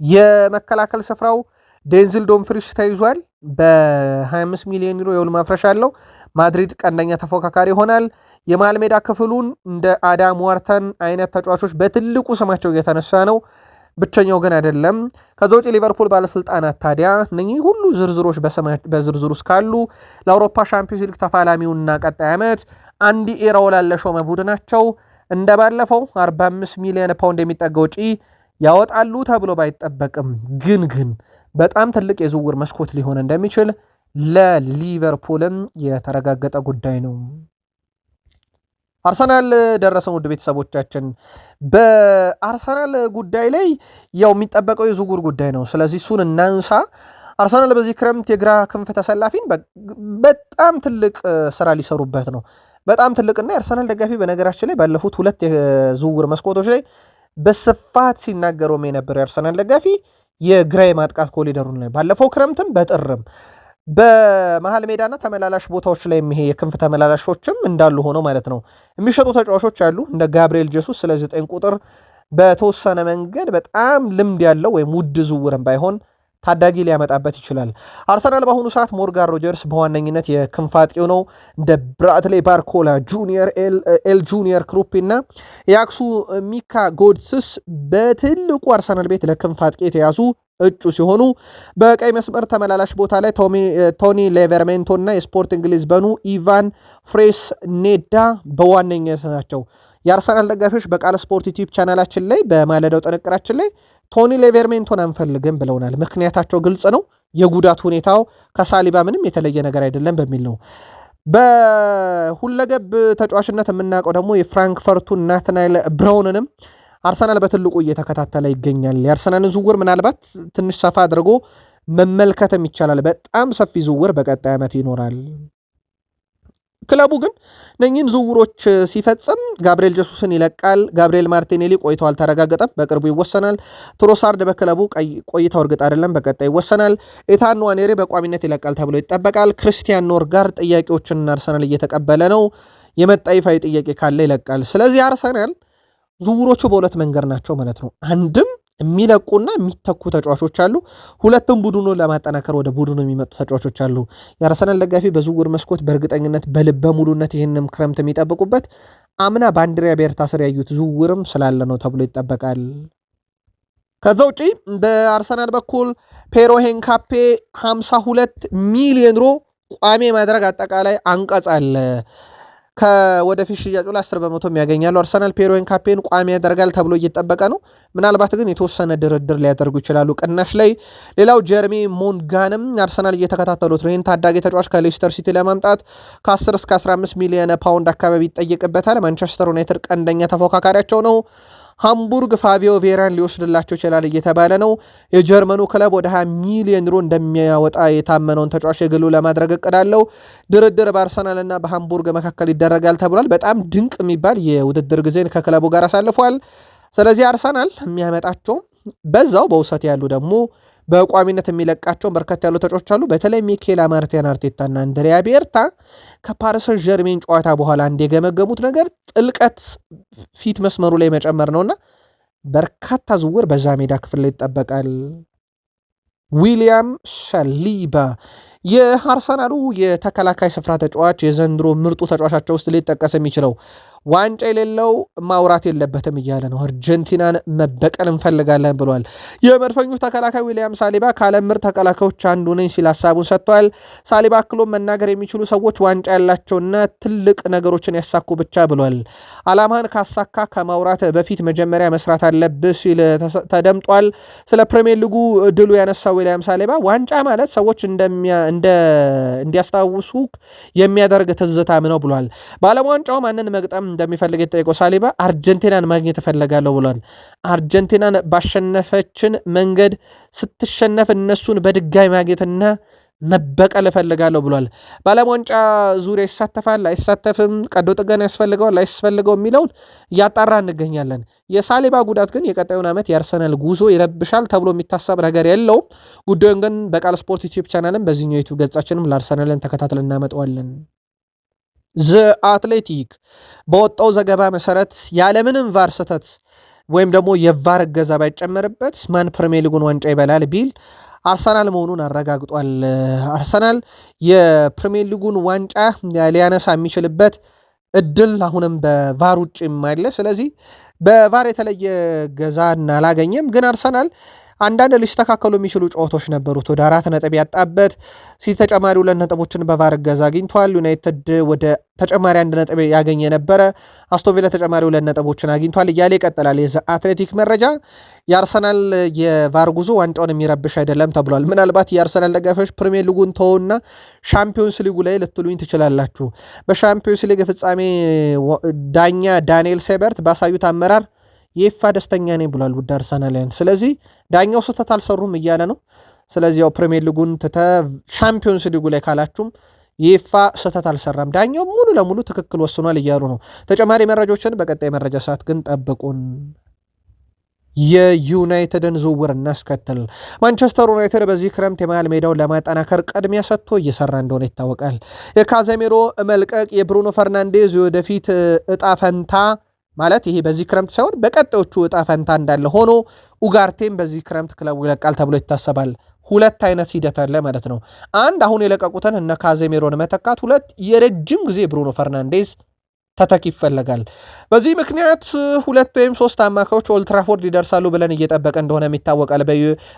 የመከላከል ስፍራው ዴንዝል ዶምፍሪስ ተይዟል። በ25 ሚሊዮን ዩሮ የውል ማፍረሻ አለው። ማድሪድ ቀንደኛ ተፎካካሪ ይሆናል። የመሃል ሜዳ ክፍሉን እንደ አዳም ዋርተን አይነት ተጫዋቾች በትልቁ ስማቸው እየተነሳ ነው። ብቸኛው ግን አይደለም። ከዛ ውጭ ሊቨርፑል ባለስልጣናት ታዲያ እነኚህ ሁሉ ዝርዝሮች በዝርዝር ውስጥ ካሉ ለአውሮፓ ሻምፒዮንስ ሊግ ተፋላሚውና ቀጣይ ዓመት አንዲ ኢራኦላ ለሾመ ቡድናቸው እንደባለፈው 45 ሚሊዮን ፓውንድ የሚጠጋ ወጪ ያወጣሉ ተብሎ ባይጠበቅም ግን በጣም ትልቅ የዝውውር መስኮት ሊሆን እንደሚችል ለሊቨርፑልም የተረጋገጠ ጉዳይ ነው። አርሰናል ደረሰን። ውድ ቤተሰቦቻችን በአርሰናል ጉዳይ ላይ ያው የሚጠበቀው የዝውውር ጉዳይ ነው። ስለዚህ እሱን እናንሳ። አርሰናል በዚህ ክረምት የግራ ክንፍ ተሰላፊን በጣም ትልቅ ስራ ሊሰሩበት ነው። በጣም ትልቅና የአርሰናል ደጋፊ በነገራችን ላይ ባለፉት ሁለት የዝውውር መስኮቶች ላይ በስፋት ሲናገረውም የነበረው የአርሰናል ደጋፊ የግራ ማጥቃት ኮሊደሩን ላይ ባለፈው ክረምትም በጥርም በመሃል ሜዳና ተመላላሽ ቦታዎች ላይ ይሄ የክንፍ ተመላላሾችም እንዳሉ ሆነው ማለት ነው የሚሸጡ ተጫዋቾች አሉ እንደ ጋብሪኤል ጄሱስ። ስለዚህ 9 ቁጥር በተወሰነ መንገድ በጣም ልምድ ያለው ወይም ውድ ዝውውርም ባይሆን ታዳጊ ሊያመጣበት ይችላል። አርሰናል በአሁኑ ሰዓት ሞርጋን ሮጀርስ በዋነኝነት የክንፍ አጥቂው ነው። እንደ ብራድሌ ባርኮላ ጁኒየር፣ ኤል ጁኒየር ክሩፒ እና የአክሱ ሚካ ጎድስስ በትልቁ አርሰናል ቤት ለክንፍ አጥቂ የተያዙ እጩ ሲሆኑ በቀይ መስመር ተመላላሽ ቦታ ላይ ቶኒ ሌቨርሜንቶ እና የስፖርቲንግ ሊዝበኑ ኢቫን ፍሬስ ኔዳ በዋነኝነት ናቸው። የአርሰናል ደጋፊዎች በቃል ስፖርት ዩቲዩብ ቻናላችን ላይ በማለዳው ጥንቅራችን ላይ ቶኒ ሌቨርሜንቶን አንፈልግም ብለውናል። ምክንያታቸው ግልጽ ነው። የጉዳት ሁኔታው ከሳሊባ ምንም የተለየ ነገር አይደለም በሚል ነው። በሁለገብ ተጫዋችነት የምናውቀው ደግሞ የፍራንክፈርቱን ናትናኤል ብራውንንም አርሰናል በትልቁ እየተከታተለ ይገኛል። የአርሰናልን ዝውውር ምናልባት ትንሽ ሰፋ አድርጎ መመልከትም ይቻላል። በጣም ሰፊ ዝውውር በቀጣይ ዓመት ይኖራል። ክለቡ ግን እነኚህን ዝውውሮች ሲፈጽም ጋብሪኤል ጄሱስን ይለቃል። ጋብሪኤል ማርቲኔሊ ቆይታው አልተረጋገጠም፣ በቅርቡ ይወሰናል። ትሮሳርድ በክለቡ ቆይታው እርግጥ አይደለም፣ በቀጣይ ይወሰናል። ኤታን ንዋኔሪ በቋሚነት ይለቃል ተብሎ ይጠበቃል። ክርስቲያን ኖርጋርድ ጥያቄዎችን አርሰናል እየተቀበለ ነው። የመጣ ይፋዊ ጥያቄ ካለ ይለቃል። ስለዚህ አርሰናል ዝውውሮቹ በሁለት መንገድ ናቸው ማለት ነው። አንድም የሚለቁና የሚተኩ ተጫዋቾች አሉ። ሁለቱም ቡድኑን ለማጠናከር ወደ ቡድኑ የሚመጡ ተጫዋቾች አሉ። የአርሰናል ደጋፊ በዝውውር መስኮት በእርግጠኝነት በልበ ሙሉነት ይህንም ክረምት የሚጠብቁበት አምና በአንድሪያ ቤርታ ስር ያዩት ዝውውርም ስላለ ነው ተብሎ ይጠበቃል። ከዛ ውጪ በአርሰናል በኩል ፔሮ ሄንካፔ 52 ሚሊዮን ዩሮ ቋሚ ማድረግ አጠቃላይ አንቀጽ አለ። ከወደፊት ሽያጩ ላይ 10% ያገኛሉ። አርሰናል ፔሮ ሄንካፔን ቋሚ ያደርጋል ተብሎ እየተጠበቀ ነው። ምናልባት ግን የተወሰነ ድርድር ሊያደርጉ ይችላሉ ቅናሽ ላይ። ሌላው ጀርሚ ሞንጋንም አርሰናል እየተከታተሉት ነው። ይህን ታዳጊ ተጫዋች ከሌስተር ሲቲ ለማምጣት ከ10 እስከ 15 ሚሊዮን ፓውንድ አካባቢ ይጠየቅበታል። ማንቸስተር ዩናይትድ ቀንደኛ ተፎካካሪያቸው ነው። ሃምቡርግ ፋቪዮ ቬራን ሊወስድላቸው ይችላል እየተባለ ነው። የጀርመኑ ክለብ ወደ 20 ሚሊዮን ዩሮ እንደሚያወጣ የታመነውን ተጫዋች የግሉ ለማድረግ እቅዳለው። ድርድር በአርሰናልና በሃምቡርግ መካከል ይደረጋል ተብሏል። በጣም ድንቅ የሚባል የውድድር ጊዜን ከክለቡ ጋር አሳልፏል። ስለዚህ አርሰናል የሚያመጣቸው በዛው በውሰት ያሉ ደግሞ በቋሚነት የሚለቃቸው በርከት ያሉ ተጫዋቾች አሉ። በተለይ ሚኬል ማርቲን አርቴታና አንድሪያ ቤርታ ከፓሪስ ሰን ዠርሜን ጨዋታ በኋላ እንደገመገሙት ነገር ጥልቀት ፊት መስመሩ ላይ መጨመር ነውና በርካታ ዝውውር በዛ ሜዳ ክፍል ላይ ይጠበቃል። ዊሊያም ሳሊባ የአርሰናሉ የተከላካይ ስፍራ ተጫዋች የዘንድሮ ምርጡ ተጫዋቻቸው ውስጥ ሊጠቀስ የሚችለው ዋንጫ የሌለው ማውራት የለበትም እያለ ነው። አርጀንቲናን መበቀል እንፈልጋለን ብሏል። የመድፈኞች ተከላካይ ዊሊያም ሳሊባ ከዓለም ምርጥ ተከላካዮች አንዱ ነኝ ሲል ሀሳቡን ሰጥቷል። ሳሊባ አክሎም መናገር የሚችሉ ሰዎች ዋንጫ ያላቸውና ትልቅ ነገሮችን ያሳኩ ብቻ ብሏል። አላማን ካሳካ ከማውራት በፊት መጀመሪያ መስራት አለብህ ሲል ተደምጧል። ስለ ፕሪሚየር ሊጉ ድሉ ያነሳው ዊሊያም ሳሊባ ዋንጫ ማለት ሰዎች እንዲያስታውሱ የሚያደርግ ትዝታም ነው ብሏል። በዓለም ዋንጫው ማንን መግጠም እንደሚፈልግ የጠየቀው ሳሊባ አርጀንቲናን ማግኘት እፈልጋለሁ ብሏል። አርጀንቲናን ባሸነፈችን መንገድ ስትሸነፍ እነሱን በድጋሚ ማግኘትና መበቀል እፈልጋለሁ ብሏል። በዓለም ዋንጫ ዙሪያ ይሳተፋል አይሳተፍም፣ ቀዶ ጥገና ያስፈልገዋል አያስፈልገው የሚለውን እያጣራ እንገኛለን። የሳሊባ ጉዳት ግን የቀጣዩን ዓመት የአርሰናል ጉዞ ይረብሻል ተብሎ የሚታሰብ ነገር የለውም። ጉዳዩን ግን በቃል ስፖርት ዩቲዩብ ቻናልም በዚህኛው ዩቲዩብ ገጻችንም ለአርሰናልን ተከታትለን እናመጣዋለን። ዘ አትሌቲክ በወጣው ዘገባ መሰረት ያለምንም ቫር ስህተት ወይም ደግሞ የቫር እገዛ ባይጨመርበት ማን ፕሪሚየር ሊጉን ዋንጫ ይበላል ቢል አርሰናል መሆኑን አረጋግጧል። አርሰናል የፕሪሚየር ሊጉን ዋንጫ ሊያነሳ የሚችልበት እድል አሁንም በቫር ውጭ አለ። ስለዚህ በቫር የተለየ ገዛ አላገኘም። ግን አርሰናል አንዳንድ ሊስተካከሉ የሚችሉ ጨዋታዎች ነበሩት። ወደ 4 ነጥብ ያጣበት ተጨማሪ 2 ነጥቦችን በቫር እገዛ አግኝቷል። ዩናይትድ ወደ ተጨማሪ 1 ነጥብ ያገኘ ነበረ። አስቶን ቪላ ተጨማሪ 2 ነጥቦችን አግኝቷል እያለ ይቀጥላል። የዘ አትሌቲክ መረጃ የአርሰናል የቫር ጉዞ ዋንጫውን የሚረብሽ አይደለም ተብሏል። ምናልባት የአርሰናል ደጋፊዎች ፕሪሚየር ሊጉን ተውና ሻምፒዮንስ ሊጉ ላይ ልትሉኝ ትችላላችሁ። በሻምፒዮንስ ሊግ ፍጻሜ ዳኛ ዳንኤል ሴበርት ባሳዩት አመራር የይፋ ደስተኛ ነኝ ብሏል ውድ አርሰናልያን። ስለዚህ ዳኛው ስህተት አልሰሩም እያለ ነው። ስለዚህ ያው ፕሪሚየር ሊጉን ሻምፒዮንስ ሊጉ ላይ ካላችሁም የይፋ ስህተት አልሰራም፣ ዳኛው ሙሉ ለሙሉ ትክክል ወስኗል እያሉ ነው። ተጨማሪ መረጃዎችን በቀጣይ መረጃ ሰዓት ግን ጠብቁን። የዩናይትድን ዝውውር እናስከትል። ማንቸስተር ዩናይትድ በዚህ ክረምት የመሃል ሜዳውን ለማጠናከር ቅድሚያ ሰጥቶ እየሰራ እንደሆነ ይታወቃል። የካዜሜሮ መልቀቅ የብሩኖ ፈርናንዴዝ ወደፊት እጣ ፈንታ ማለት ይሄ በዚህ ክረምት ሳይሆን በቀጣዮቹ እጣ ፈንታ እንዳለ ሆኖ ኡጋርቴም በዚህ ክረምት ክለቡ ይለቃል ተብሎ ይታሰባል። ሁለት አይነት ሂደት አለ ማለት ነው። አንድ አሁን የለቀቁትን እነ ካዜሜሮን መተካት፣ ሁለት የረጅም ጊዜ ብሩኖ ፈርናንዴዝ ተተኪ ይፈለጋል። በዚህ ምክንያት 2 ወይም 3 አማካዮች ኦልትራፎርድ ይደርሳሉ ብለን እየጠበቀ እንደሆነ ይታወቃል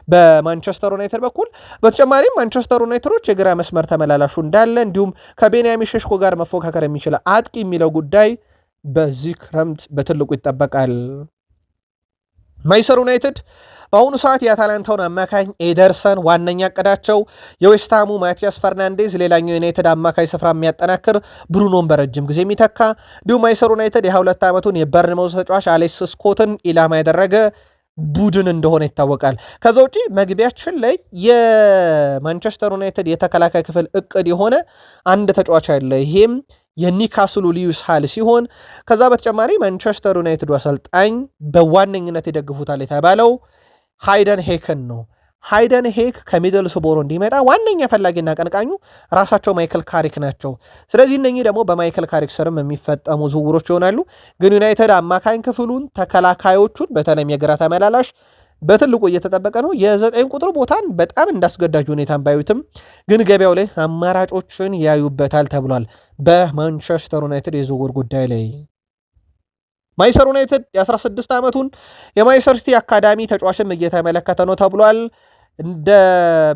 በማንቸስተር ዩናይትድ በኩል። በተጨማሪም ማንቸስተር ዩናይትዶች የግራ መስመር ተመላላሹ እንዳለ እንዲሁም ከቤንያሚን ሼሽኮ ጋር መፎካከር የሚችል አጥቂ የሚለው ጉዳይ በዚህ ክረምት በትልቁ ይጠበቃል። ማንቸስተር ዩናይትድ በአሁኑ ሰዓት የአታላንታውን አማካኝ ኤደርሰን ዋነኛ እቅዳቸው፣ የዌስትሃሙ ማቲያስ ፈርናንዴዝ ሌላኛው ዩናይትድ አማካኝ ስፍራ የሚያጠናክር ብሩኖን በረጅም ጊዜ የሚተካ እንዲሁም ማንቸስተር ዩናይትድ የ22 ዓመቱን የበርንማውዝ ተጫዋች አሌክስ ስኮትን ኢላማ ያደረገ ቡድን እንደሆነ ይታወቃል። ከዛ ውጪ መግቢያችን ላይ የማንቸስተር ዩናይትድ የተከላካይ ክፍል እቅድ የሆነ አንድ ተጫዋች አለ። ይሄም የኒካስሉ ሊዩስሃል ሲሆን ከዛ በተጨማሪ ማንቸስተር ዩናይትድ አሰልጣኝ በዋነኝነት ይደግፉታል የተባለው ሃይደን ሄክን ነው። ሃይደን ሄክ ከሚድልስቦሮ እንዲመጣ ዋነኛ ፈላጊና ቀንቃኙ ራሳቸው ማይክል ካሪክ ናቸው። ስለዚህ እነኚህ ደግሞ በማይክል ካሪክ ስርም የሚፈጠሙ ዝውውሮች ይሆናሉ። ግን ዩናይትድ አማካኝ ክፍሉን፣ ተከላካዮቹን በተለይም የግራ ተመላላሽ በትልቁ እየተጠበቀ ነው። የ9 ቁጥር ቦታን በጣም እንዳስገዳጅ ሁኔታን ባዩትም ግን ገበያው ላይ አማራጮችን ያዩበታል ተብሏል። በማንቸስተር ዩናይትድ የዝውውር ጉዳይ ላይ ማንቸስተር ዩናይትድ የ16 ዓመቱን የማንቸስተር ሲቲ አካዳሚ ተጫዋችን እየተመለከተ ነው ተብሏል። እንደ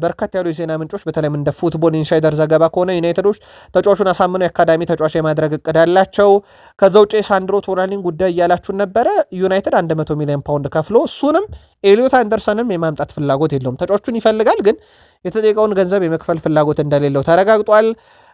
በርከት ያሉ የዜና ምንጮች በተለይም እንደ ፉትቦል ኢንሳይደር ዘገባ ከሆነ ዩናይትዶች ተጫዋቹን አሳምነው የአካዳሚ ተጫዋች የማድረግ እቅድ አላቸው። ከዛ ውጭ ሳንድሮ ቶናሊን ጉዳይ እያላችሁን ነበረ። ዩናይትድ 100 ሚሊዮን ፓውንድ ከፍሎ እሱንም ኤሊዮት አንደርሰንም የማምጣት ፍላጎት የለውም። ተጫዋቹን ይፈልጋል፣ ግን የተጠየቀውን ገንዘብ የመክፈል ፍላጎት እንደሌለው ተረጋግጧል።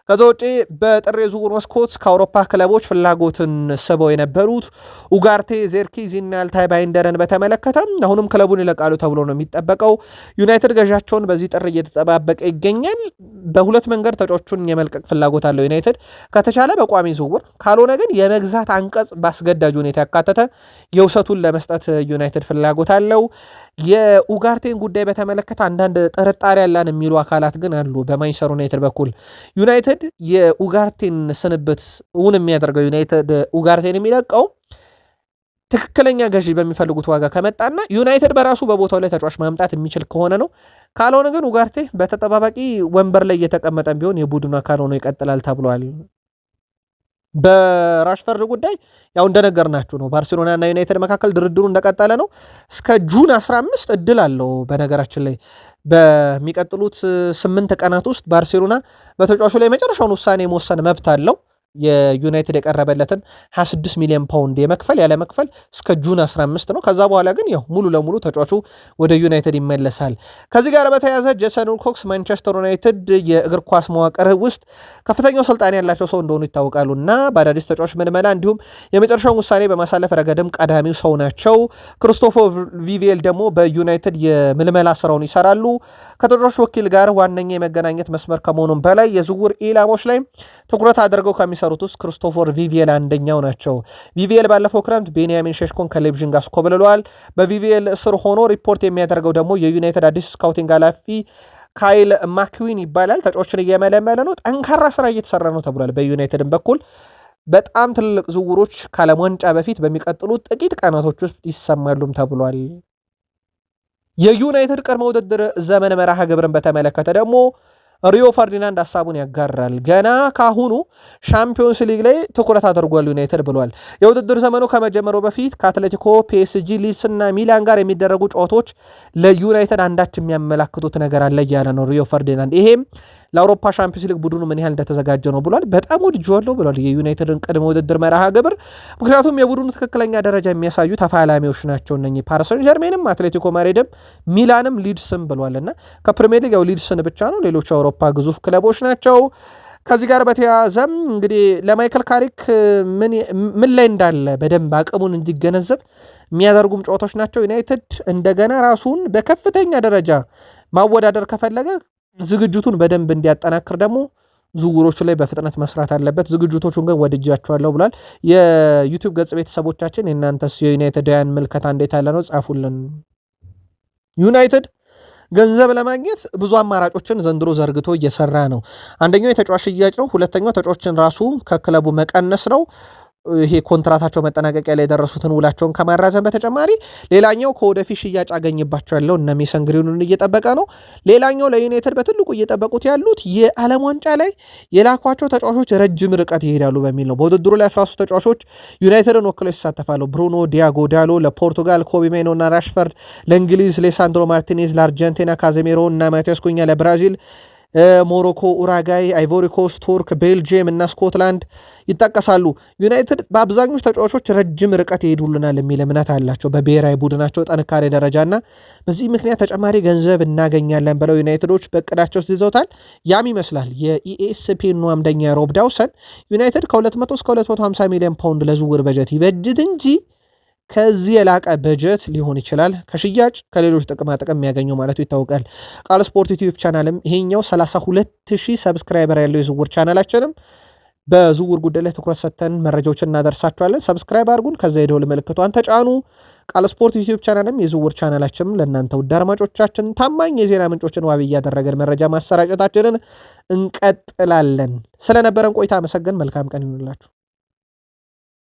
ከዛ ውጪ በጥር የዝውውር መስኮት ከአውሮፓ ክለቦች ፍላጎትን ስበው የነበሩት ኡጋርቴ፣ ዜርኪዚ እና አልታይ ባይንደርን በተመለከተ አሁንም ክለቡን ይለቃሉ ተብሎ ነው የሚጠበቀው። ዩናይትድ ገዣቸውን በዚህ ጥር እየተጠባበቀ ይገኛል። በሁለት መንገድ ተጫዋቹን የመልቀቅ ፍላጎት አለው ዩናይትድ። ከተቻለ በቋሚ ዝውውር፣ ካልሆነ ግን የመግዛት አንቀጽ በአስገዳጅ ሁኔታ ያካተተ የውሰቱን ለመስጠት ዩናይትድ ፍላጎት አለው። የኡጋርቴን ጉዳይ በተመለከተ አንዳንድ ጥርጣሬ ያለን የሚሉ አካላት ግን አሉ። በማንቸስተር ዩናይትድ በኩል ዩናይትድ የኡጋርቴን ስንብት እውን የሚያደርገው ዩናይትድ ኡጋርቴን የሚለቀው ትክክለኛ ገዢ በሚፈልጉት ዋጋ ከመጣና ዩናይትድ በራሱ በቦታው ላይ ተጫዋች ማምጣት የሚችል ከሆነ ነው። ካልሆነ ግን ኡጋርቴ በተጠባባቂ ወንበር ላይ እየተቀመጠ ቢሆን የቡድኑ አካል ሆኖ ይቀጥላል ተብሏል። በራሽፈርድ ጉዳይ ያው እንደነገርናችሁ ነው። ባርሴሎና እና ዩናይትድ መካከል ድርድሩ እንደቀጠለ ነው። እስከ ጁን 15 እድል አለው። በነገራችን ላይ በሚቀጥሉት 8 ቀናት ውስጥ ባርሴሎና በተጫዋቹ ላይ የመጨረሻውን ውሳኔ መወሰን መብት አለው። የዩናይትድ የቀረበለትን 26 ሚሊዮን ፓውንድ የመክፈል ያለ መክፈል እስከ ጁን 15 ነው። ከዛ በኋላ ግን ያው ሙሉ ለሙሉ ተጫዋቹ ወደ ዩናይትድ ይመለሳል። ከዚህ ጋር በተያያዘ ጄሰን ዊልኮክስ ማንቸስተር ዩናይትድ የእግር ኳስ መዋቅር ውስጥ ከፍተኛው ስልጣን ያላቸው ሰው እንደሆኑ ይታወቃሉ እና በአዳዲስ ተጫዋች ምልመላ እንዲሁም የመጨረሻውን ውሳኔ በማሳለፍ ረገድም ቀዳሚው ሰው ናቸው። ክሪስቶፈር ቪቪየል ደግሞ በዩናይትድ የምልመላ ስራውን ይሰራሉ። ከተጫዋች ወኪል ጋር ዋነኛ የመገናኘት መስመር ከመሆኑም በላይ የዝውውር ኢላማዎች ላይ ትኩረት አድርገው ከሚሰሩት ውስጥ ክሪስቶፈር ቪቪየል አንደኛው ናቸው። ቪቪየል ባለፈው ክረምት ቤንያሚን ሼሽኮን ከሌብዥን ጋር አስኮብልለዋል። በቪቪየል ስር ሆኖ ሪፖርት የሚያደርገው ደግሞ የዩናይትድ አዲስ ስካውቲንግ ኃላፊ ካይል ማክዊን ይባላል። ተጫዋቾችን እየመለመለ ነው። ጠንካራ ስራ እየተሰራ ነው ተብሏል። በዩናይትድን በኩል በጣም ትልቅ ዝውውሮች ከዓለም ዋንጫ በፊት በሚቀጥሉት ጥቂት ቀናቶች ውስጥ ይሰማሉም ተብሏል። የዩናይትድ ቅድመ ውድድር ዘመን መርሃ ግብርን በተመለከተ ደግሞ ሪዮ ፈርዲናንድ ሀሳቡን ያጋራል። ገና ካሁኑ ሻምፒዮንስ ሊግ ላይ ትኩረት አድርጓል ዩናይትድ ብሏል። የውድድር ዘመኑ ከመጀመሩ በፊት ከአትሌቲኮ፣ ፒኤስጂ፣ ሊድስ እና ሚላን ጋር የሚደረጉ ጨዋታዎች ለዩናይትድ አንዳች የሚያመላክቱት ነገር አለ እያለ ነው ሪዮ ፈርዲናንድ። ይሄም ለአውሮፓ ሻምፒዮንስ ሊግ ቡድኑ ምን ያህል እንደተዘጋጀ ነው ብሏል። በጣም ወድጄዋለሁ ብሏል የዩናይትድን ቅድመ ውድድር መርሃ ግብር፣ ምክንያቱም የቡድኑ ትክክለኛ ደረጃ የሚያሳዩ ተፋላሚዎች ናቸው እነኚህ ፓሪስ ሰን ዠርሜንም፣ አትሌቲኮ ማድሪድም፣ ሚላንም ሊድስም ብሏል እና ከፕሪሚየር ሊግ ያው ሊድስን ብቻ ነው፣ ሌሎቹ አውሮፓ ግዙፍ ክለቦች ናቸው። ከዚህ ጋር በተያያዘም እንግዲህ ለማይክል ካሪክ ምን ላይ እንዳለ በደንብ አቅሙን እንዲገነዘብ የሚያደርጉም ጨዋታዎች ናቸው። ዩናይትድ እንደገና ራሱን በከፍተኛ ደረጃ ማወዳደር ከፈለገ ዝግጅቱን በደንብ እንዲያጠናክር ደግሞ ዝውውሮቹ ላይ በፍጥነት መስራት አለበት። ዝግጅቶቹን ግን ወድጃቸዋለሁ ብሏል። የዩቲዩብ ገጽ ቤተሰቦቻችን የእናንተስ የዩናይትዳውያን ምልከታ እንዴት ያለ ነው? ጻፉልን። ዩናይትድ ገንዘብ ለማግኘት ብዙ አማራጮችን ዘንድሮ ዘርግቶ እየሰራ ነው። አንደኛው የተጫዋች ሽያጭ ነው። ሁለተኛው ተጫዋችን ራሱ ከክለቡ መቀነስ ነው። ይሄ ኮንትራታቸው መጠናቀቂያ ላይ የደረሱትን ውላቸውን ከማራዘም በተጨማሪ ሌላኛው ከወደፊት ሽያጭ አገኝባቸው ያለው እነ ሜሰን ግሪኑን እየጠበቀ ነው። ሌላኛው ለዩናይትድ በትልቁ እየጠበቁት ያሉት የዓለም ዋንጫ ላይ የላኳቸው ተጫዋቾች ረጅም ርቀት ይሄዳሉ በሚል ነው። በውድድሩ ላይ 13 ተጫዋቾች ዩናይትድን ወክለው ይሳተፋሉ። ብሩኖ ዲያጎ ዳሎ ለፖርቱጋል፣ ኮቢ ሜኖ እና ራሽፈርድ ለእንግሊዝ፣ ሌሳንድሮ ማርቲኔዝ ለአርጀንቲና፣ ካዜሜሮ እና ማቲያስ ኩኛ ለብራዚል፣ ሞሮኮ፣ ኡራጋይ፣ አይቮሪኮስ፣ ቱርክ፣ ቤልጅየም እና ስኮትላንድ ይጠቀሳሉ። ዩናይትድ በአብዛኞቹ ተጫዋቾች ረጅም ርቀት ይሄዱልናል የሚል እምነት አላቸው በብሔራዊ ቡድናቸው ጥንካሬ ደረጃና በዚህ ምክንያት ተጨማሪ ገንዘብ እናገኛለን ብለው ዩናይትዶች በእቅዳቸው ውስጥ ይዘውታል። ያም ይመስላል የኢኤስፒኑ አምደኛ ሮብ ዳውሰን ዩናይትድ ከ200 እስከ 250 ሚሊዮን ፓውንድ ለዝውውር በጀት ይበጅት እንጂ ከዚህ የላቀ በጀት ሊሆን ይችላል ከሽያጭ ከሌሎች ጥቅማ ጥቅም የሚያገኘው ማለቱ ይታወቃል። ቃል ስፖርት ዩቲዩብ ቻናልም ይሄኛው 32,000 ሰብስክራይበር ያለው የዝውውር ቻናላችንም በዝውውር ጉዳይ ላይ ትኩረት ሰጥተን መረጃዎችን እናደርሳችኋለን። ሰብስክራይብ አድርጉን፣ ከዛ የደወል ምልክቷን ተጫኑ። ቃል ስፖርት ዩቲዩብ ቻናልም የዝውውር ቻናላችንም ለእናንተ ውድ አድማጮቻችን ታማኝ የዜና ምንጮችን ዋቢ እያደረገን መረጃ ማሰራጨታችንን እንቀጥላለን። ስለነበረን ቆይታ አመሰግን። መልካም ቀን ይሁንላችሁ።